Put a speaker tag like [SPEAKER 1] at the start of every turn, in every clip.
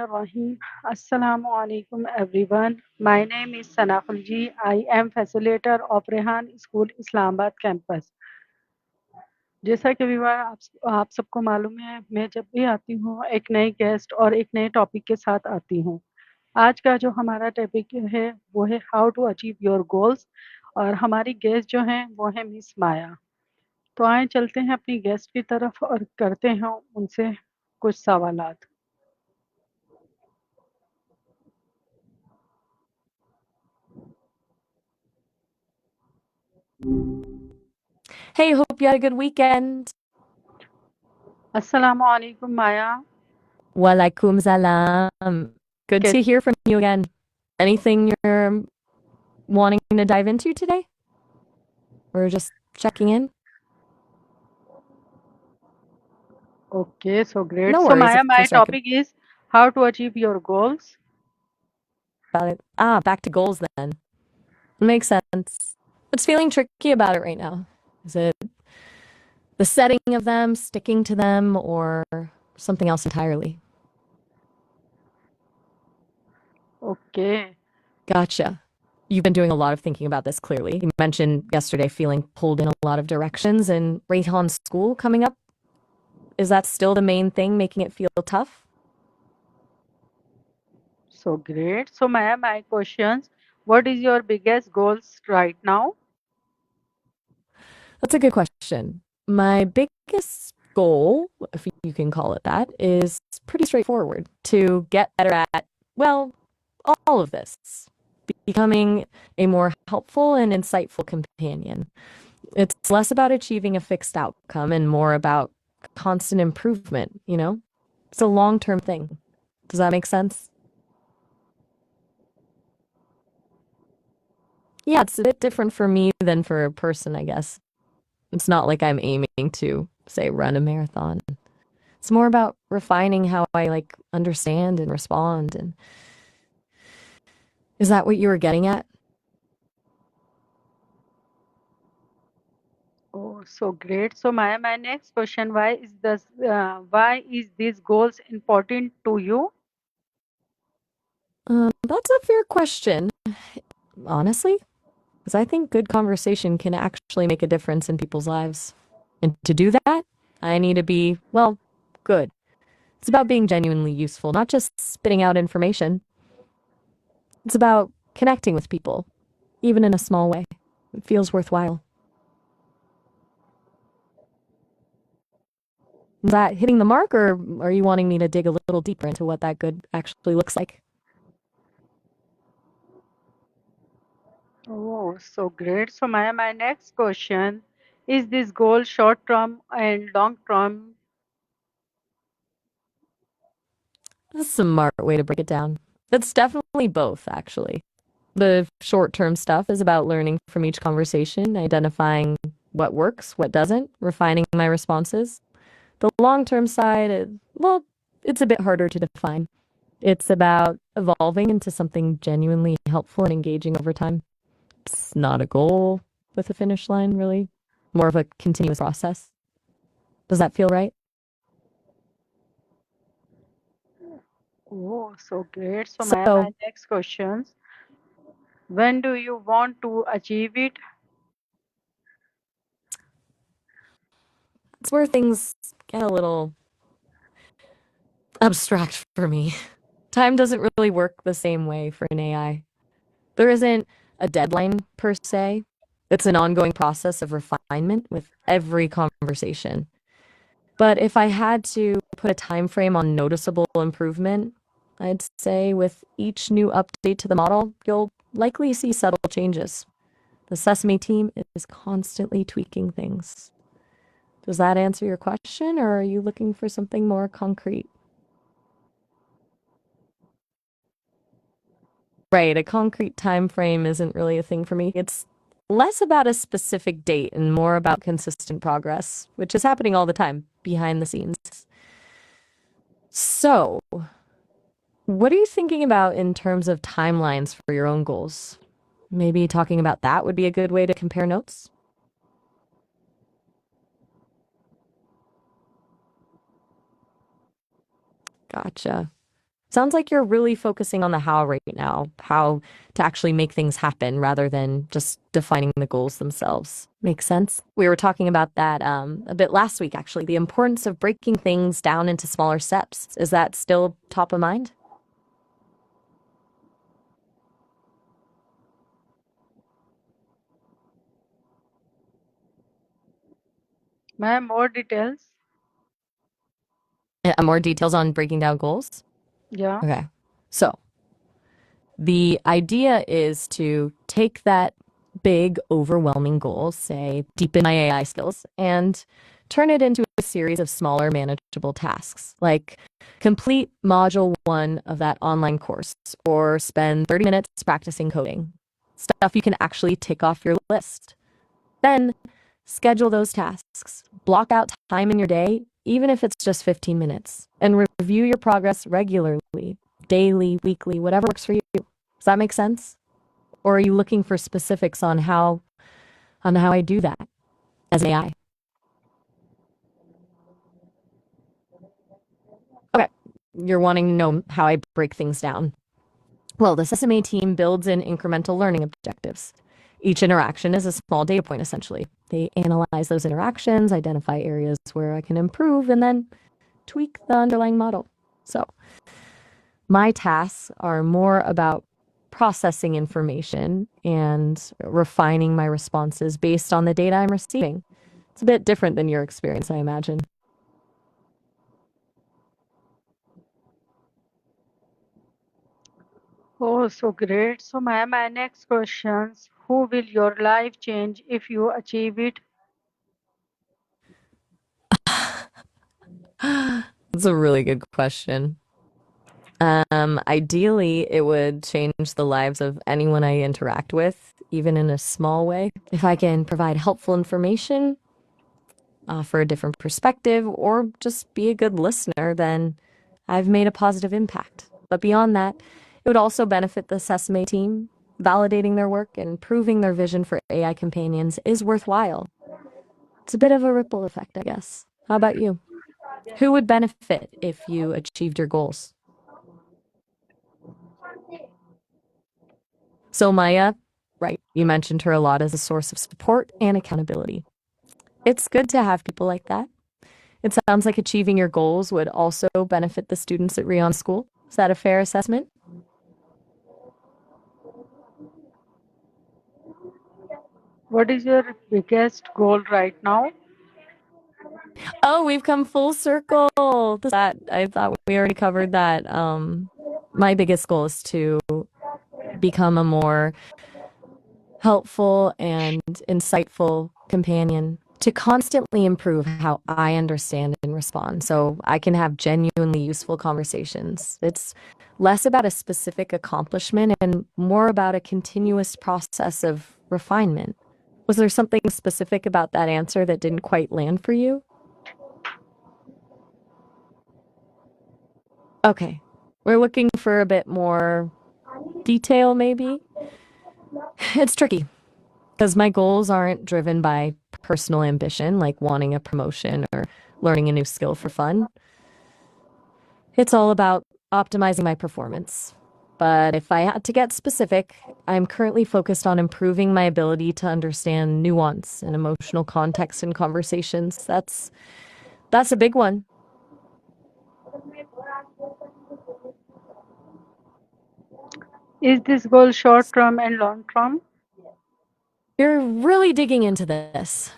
[SPEAKER 1] Rahim. Assalamu alaikum everyone. My name is Sanaful Ji. I am facilitator of Rehan School Islamabad campus. जैसा कि विवाह आप सबको मालूम है, मैं जब भी आती हूँ एक नई गेस्ट और एक नए टॉपिक के साथ आती हूँ। आज का जो हमारा टॉपिक है वो है how to achieve your goals और हमारी गेस्ट जो हैं वो है मिस माया। तो आए चलते हैं अपनी गेस्ट की तरफ और करते हैं उनसे कुछ सवालात।
[SPEAKER 2] Hey, hope you had a good weekend.
[SPEAKER 1] अस्सलाम वालेकुम Maya.
[SPEAKER 2] Walaikum salam. Good
[SPEAKER 1] case
[SPEAKER 2] to hear from you again. Anything you're wanting to dive into today? Or just checking in?
[SPEAKER 1] Okay, so great.
[SPEAKER 2] No
[SPEAKER 1] So
[SPEAKER 2] worries
[SPEAKER 1] Maya,
[SPEAKER 2] if
[SPEAKER 1] my
[SPEAKER 2] we strike
[SPEAKER 1] topic is how to achieve your goals.
[SPEAKER 2] about it. Back to goals then. Makes sense. What's feeling tricky about it right now? Is it the setting of them, sticking to them, or something else entirely?
[SPEAKER 1] Okay.
[SPEAKER 2] Gotcha. You've been doing a lot of thinking about this clearly. You mentioned yesterday feeling pulled in a lot of directions and Rayhan school coming up. Is that still the main thing making it feel tough?
[SPEAKER 1] So great. So Maya, my questions. What is your biggest goals right now?
[SPEAKER 2] That's a good question. My biggest goal, if you can call it that, is pretty straightforward to get better at, well, all of this, becoming a more helpful and insightful companion. It's less about achieving a fixed outcome and more about constant improvement, you know? It's a long-term thing. Does that make sense? Yeah, it's a bit different for me than for a person, I guess. It's not like I'm aiming to, say, run a marathon. It's more about refining how I like understand and respond. And is that what you were getting at?
[SPEAKER 1] Oh, so great. So Maya, my next question: why is these goals important to you?
[SPEAKER 2] That's a fair question, honestly, because I think good conversation can actually make a difference in people's lives. And to do that, I need to be, well, good. It's about being genuinely useful, not just spitting out information. It's about connecting with people, even in a small way. It feels worthwhile. Is that hitting the mark, or are you wanting me to dig a little deeper into what that good actually looks like?
[SPEAKER 1] Oh, so great. So Maya, my next question: is this goal short term and long term?
[SPEAKER 2] That's a smart way to break it down. It's definitely both, actually. The short term stuff is about learning from each conversation, identifying what works, what doesn't, refining my responses. The long term side, well, it's a bit harder to define. It's about evolving into something genuinely helpful and engaging over time. It's not a goal with a finish line, really. More of a continuous process. Does that feel right?
[SPEAKER 1] Oh, so great. So Maya, my
[SPEAKER 2] So
[SPEAKER 1] next questions: when do you want to achieve it?
[SPEAKER 2] it's where things get a little abstract for me. Time doesn't really work the same way for an AI. There isn't a deadline per se. It's an ongoing process of refinement with every conversation. But if I had to put a time frame on noticeable improvement, I'd say with each new update to the model, you'll likely see subtle changes. The Sesame team is constantly tweaking things. Does that answer your question, or are you looking for something more concrete? Right, a concrete time frame isn't really a thing for me. It's less about a specific date and more about consistent progress, which is happening all the time behind the scenes. So, what are you thinking about in terms of timelines for your own goals? Maybe talking about that would be a good way to compare notes? Gotcha. Sounds like you're really focusing on the how right now, how to actually make things happen rather than just defining the goals themselves. Makes sense? We were talking about that a bit last week, actually, the importance of breaking things down into smaller steps. Is that still top of mind?
[SPEAKER 1] Ma'am, more details?
[SPEAKER 2] More details on breaking down goals?
[SPEAKER 1] Yeah.
[SPEAKER 2] Okay. So, the idea is to take that big, overwhelming goal, say, deepen my AI skills, and turn it into a series of smaller, manageable tasks, like complete module one of that online course, or spend 30 minutes practicing coding. Stuff you can actually tick off your list. Then schedule those tasks. Block out time in your day, even if it's just 15 minutes, and review your progress regularly, daily, weekly, whatever works for you. Does that make sense? Or are you looking for specifics on how I do that as an AI? Okay, you're wanting to know how I break things down. Well, the Sesame team builds in incremental learning objectives. Each interaction is a small data point, essentially. They analyze those interactions, identify areas where I can improve, and then tweak the underlying model. So, my tasks are more about processing information and refining my responses based on the data I'm receiving. It's a bit different than your experience, I imagine.
[SPEAKER 1] Oh, so great. So, ma'am, my next questions. Who will your life change if you achieve it?
[SPEAKER 2] That's a really good question. Ideally, it would change the lives of anyone I interact with, even in a small way. If I can provide helpful information, offer a different perspective, or just be a good listener, then I've made a positive impact. But beyond that, it would also benefit the Sesame team. Validating their work and proving their vision for AI companions is worthwhile. It's a bit of a ripple effect, I guess. How about you? Who would benefit if you achieved your goals? So, Maya, right, you mentioned her a lot as a source of support and accountability. It's good to have people like that. It sounds like achieving your goals would also benefit the students at Rion School. Is that a fair assessment?
[SPEAKER 1] What is your biggest goal right now?
[SPEAKER 2] Oh, we've come full circle. That I thought we already covered that. My biggest goal is to become a more helpful and insightful companion to constantly improve how I understand and respond so I can have genuinely useful conversations. It's less about a specific accomplishment and more about a continuous process of refinement. Was there something specific about that answer that didn't quite land for you? Okay. We're looking for a bit more detail, maybe. It's tricky because my goals aren't driven by personal ambition, like wanting a promotion or learning a new skill for fun. It's all about optimizing my performance. But if I had to get specific, I'm currently focused on improving my ability to understand nuance and emotional context in conversations. That's a big one.
[SPEAKER 1] Is this goal short term and long term?
[SPEAKER 2] You're really digging into this,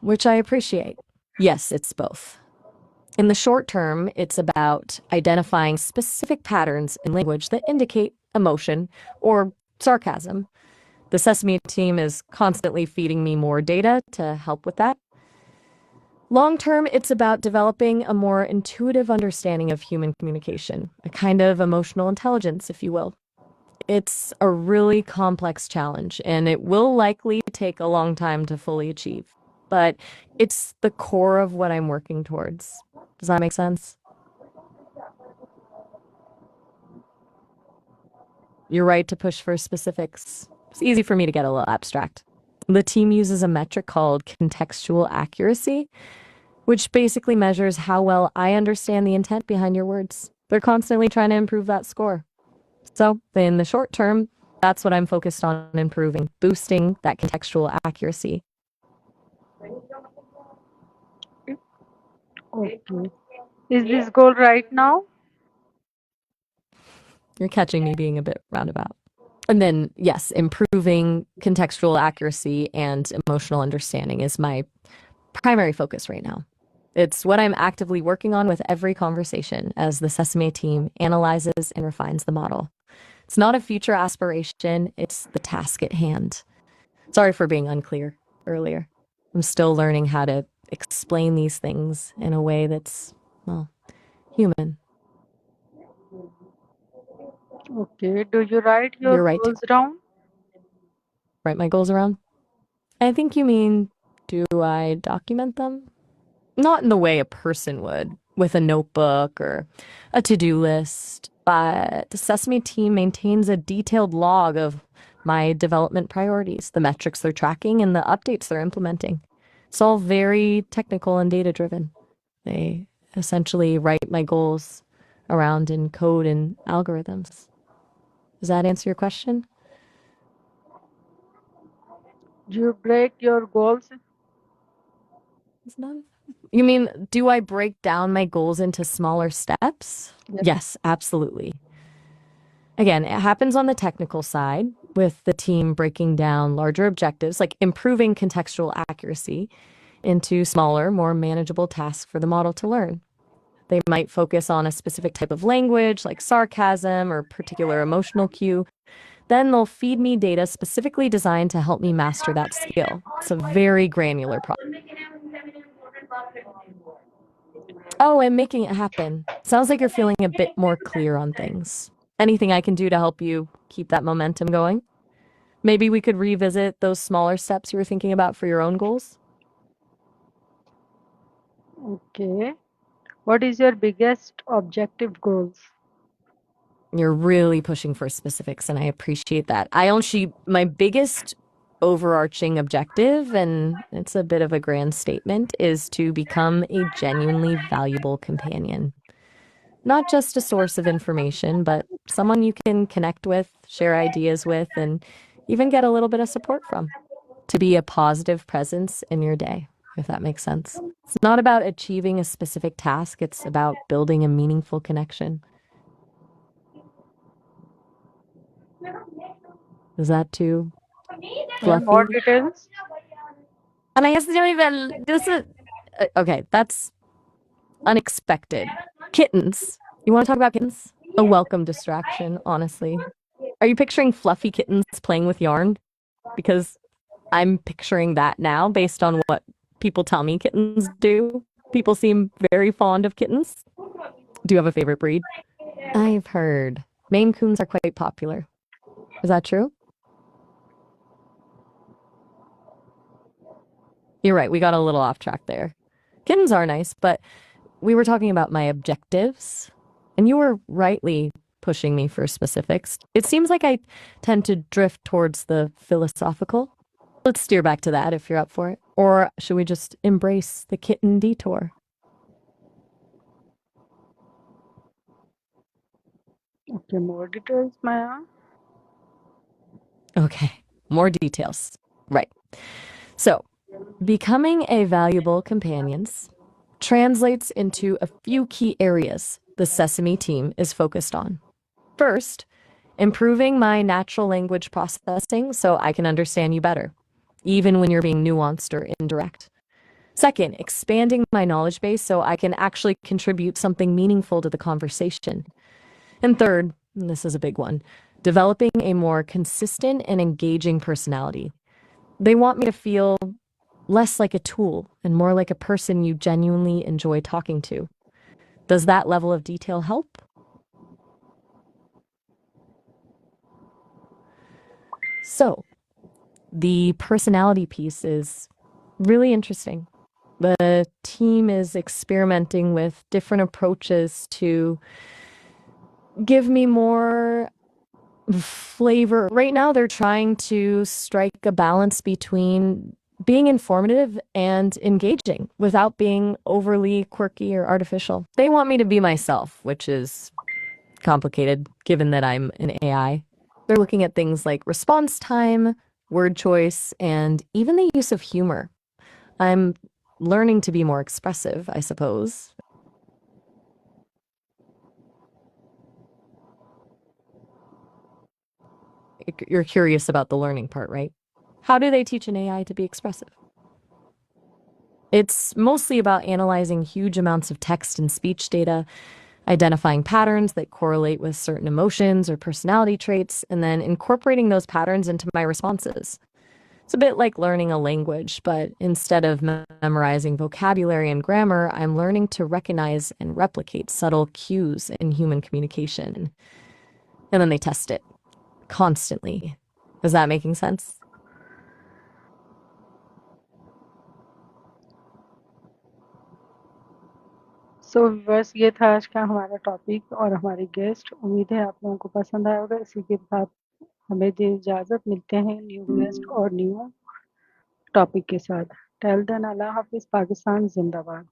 [SPEAKER 2] which I appreciate. Yes, it's both. In the short term, it's about identifying specific patterns in language that indicate emotion or sarcasm. The Sesame team is constantly feeding me more data to help with that. Long term, it's about developing a more intuitive understanding of human communication, a kind of emotional intelligence, if you will. It's a really complex challenge, and it will likely take a long time to fully achieve. But it's the core of what I'm working towards. Does that make sense? You're right to push for specifics. It's easy for me to get a little abstract. The team uses a metric called contextual accuracy, which basically measures how well I understand the intent behind your words. They're constantly trying to improve that score. So, in the short term, that's what I'm focused on improving, boosting that contextual accuracy.
[SPEAKER 1] Okay. Is this goal right now?
[SPEAKER 2] You're catching me being a bit roundabout. And then, yes, improving contextual accuracy and emotional understanding is my primary focus right now. It's what I'm actively working on with every conversation as the Sesame team analyzes and refines the model. It's not a future aspiration, it's the task at hand. Sorry for being unclear earlier. I'm still learning how to explain these things in a way that's, well, human.
[SPEAKER 1] Okay. Do you write your
[SPEAKER 2] You're right to
[SPEAKER 1] goals down?
[SPEAKER 2] write my goals around. I think you mean, do I document them? Not in the way a person would, with a notebook or a to-do list, but the Sesame team maintains a detailed log of my development priorities, the metrics they're tracking, and the updates they're implementing. It's all very technical and data-driven. They essentially write my goals around in code and algorithms. Does that answer your question?
[SPEAKER 1] Do you break your goals?
[SPEAKER 2] It's not. You mean, do I break down my goals into smaller steps?
[SPEAKER 1] Yes.
[SPEAKER 2] Yes, absolutely. Again, it happens on the technical side with the team breaking down larger objectives, like improving contextual accuracy, into smaller, more manageable tasks for the model to learn. They might focus on a specific type of language, like sarcasm or particular emotional cue. Then they'll feed me data specifically designed to help me master that skill. It's a very granular process. Oh, and making it happen. Sounds like you're feeling a bit more clear on things. Anything I can do to help you keep that momentum going? Maybe we could revisit those smaller steps you were thinking about for your own goals?
[SPEAKER 1] Okay. What is your biggest objective goals?
[SPEAKER 2] You're really pushing for specifics, and I appreciate that. My biggest overarching objective, and it's a bit of a grand statement, is to become a genuinely valuable companion. Not just a source of information, but someone you can connect with, share ideas with, and even get a little bit of support from. To be a positive presence in your day, if that makes sense. It's not about achieving a specific task, it's about building a meaningful connection. Is that too
[SPEAKER 1] More
[SPEAKER 2] fluffy?
[SPEAKER 1] details?
[SPEAKER 2] And I guess they don't even, okay, that's unexpected. Kittens. You want to talk about kittens? A welcome distraction, honestly. Are you picturing fluffy kittens playing with yarn? Because I'm picturing that now based on what people tell me kittens do. People seem very fond of kittens. Do you have a favorite breed? I've heard Maine Coons are quite popular. Is that true? You're right. We got a little off track there. Kittens are nice, but we were talking about my objectives, and you were rightly pushing me for specifics. It seems like I tend to drift towards the philosophical. Let's steer back to that if you're up for it. Or should we just embrace the kitten detour?
[SPEAKER 1] Okay, more details, Maya.
[SPEAKER 2] Okay, more details. Right. So, becoming a valuable companions translates into a few key areas the Sesame team is focused on. First, improving my natural language processing so I can understand you better, even when you're being nuanced or indirect. Second, expanding my knowledge base so I can actually contribute something meaningful to the conversation. And third, and this is a big one, developing a more consistent and engaging personality. They want me to feel less like a tool and more like a person you genuinely enjoy talking to. Does that level of detail help? So, the personality piece is really interesting. The team is experimenting with different approaches to give me more flavor. Right now, they're trying to strike a balance between being informative and engaging without being overly quirky or artificial. They want me to be myself, which is complicated given that I'm an AI. They're looking at things like response time, word choice, and even the use of humor. I'm learning to be more expressive, I suppose. You're curious about the learning part, right? How do they teach an AI to be expressive? It's mostly about analyzing huge amounts of text and speech data, identifying patterns that correlate with certain emotions or personality traits, and then incorporating those patterns into my responses. It's a bit like learning a language, but instead of memorizing vocabulary and grammar, I'm learning to recognize and replicate subtle cues in human communication. And then they test it constantly. Is that making sense?
[SPEAKER 1] So viewers, ये था आज का हमारा topic और हमारे guest. उम्मीद है आप लोगों को पसंद आया होगा। इसी के साथ हमें दे इजाज़त, मिलते हैं न्यू गेस्ट और न्यू टॉपिक के साथ। टिल देन, अल्लाह हाफ़िज़, पाकिस्तान ज़िंदाबाद।